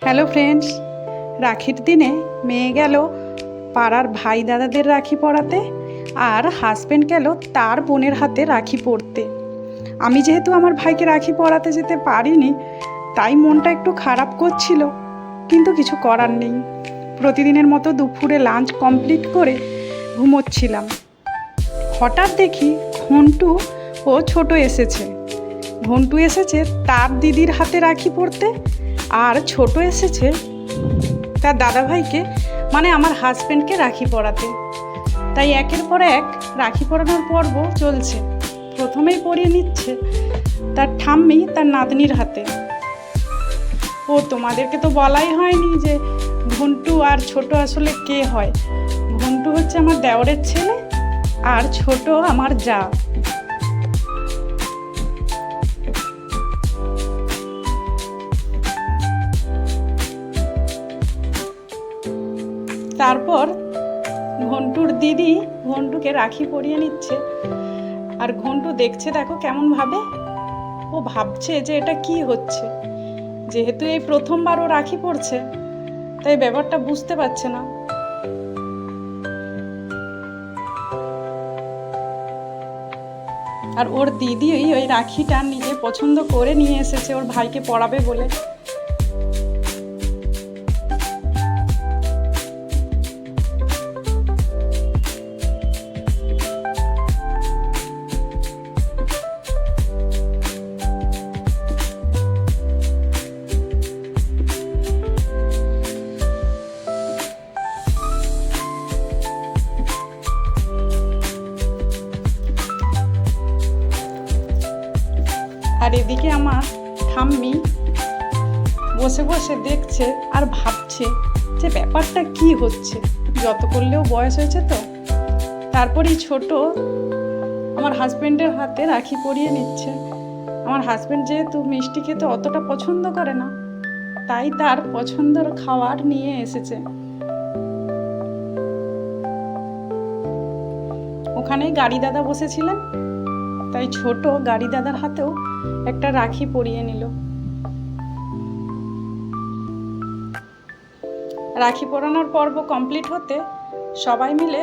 Hello friends, রাখির দিনে মেয়ে গেল পাড়ার ভাই দাদাদের রাখি পরাতে, আর হাজব্যান্ড গেল তার বোনের হাতে রাখি পরতে। আমি যেহেতু আমার ভাইকে রাখি পরাতে যেতে পারিনি, তাই মনটা একটু খারাপ করছিল, কিন্তু কিছু করার নেই। প্রতিদিনের মতো দুপুরে লাঞ্চ কমপ্লিট করে ঘুমোচ্ছিলাম। হঠাৎ দেখি ঘন্টু ও ছোট এসেছে। ঘন্টু এসেছে তার দিদির হাতে রাখি পরতে, আর ছোট এসেছে তার দাদাভাইকে মানে আমার হাজব্যান্ডকে রাখি পরাতে। তাই একের পর এক রাখি পরানোর পর্ব চলছে। প্রথমেই পরিয়ে নিচ্ছে তার ঠাম্মি তার নাতনির হাতে। ও তোমাদেরকে তো বলাই হয়নি যে ঘন্টু আর ছোট আসলে কে হয়। ঘন্টু হচ্ছে আমার দেওরের ছেলে, আর ছোট আমার জা। তারপর ঘন্টুর দিদি ঘন্টুকে রাখি পরিয়ে নিচ্ছে, আর ঘন্টু দেখছে দেখো কেমন ভাবে। ও ভাবছে যে এটা কি হচ্ছে, যেহেতু এই প্রথমবার ও রাখি পরছে, তাই ব্যাপারটা বুঝতে পারছে না। আর ওর দিদি ওই রাখিটা নিজে পছন্দ করে নিয়ে এসেছে ওর ভাইকে পরাবে বলে। আর এদিকে আমার ঠাম্মি বসে বসে দেখছে আর ভাবছে যে ব্যাপারটা কি হচ্ছে। যত করলেও বয়স হয়েছে তো। তারপরেই ছোট আমার হাজব্যান্ডের হাতে রাখি পরিয়ে নিচ্ছে। আমার হাজব্যান্ড যেহেতু মিষ্টি খেতে অতটা পছন্দ করে না, তাই তার পছন্দের খাবার নিয়ে এসেছে। ওখানেই গাড়ি দাদা বসেছিলেন, তাই ছোট গাড়ি দাদার হাতেও একটা রাখি পরিয়ে নিল। রাখি পরানোর পর্ব কমপ্লিট হতে সবাই মিলে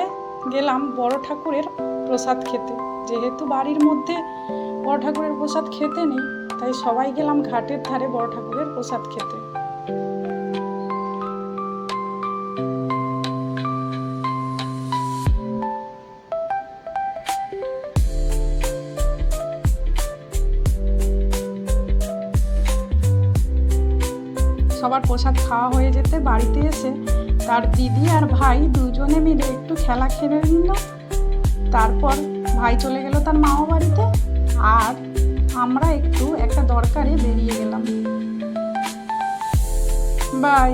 গেলাম বড় ঠাকুরের প্রসাদ খেতে। যেহেতু বাড়ির মধ্যে বড় ঠাকুরের প্রসাদ খেতে নেই, তাই সবাই গেলাম ঘাটের ধারে বড় ঠাকুরের প্রসাদ খেতে। সবার প্রসাদ খাওয়া হয়ে যেতে বাড়িতে এসে তার দিদি আর ভাই দুজনে মিলে একটু খেলা খেলে নিল। তারপর ভাই চলে গেল তার মামা বাড়িতে, আর আমরা একটু একটা দরকারে বেরিয়ে গেলাম। বাই।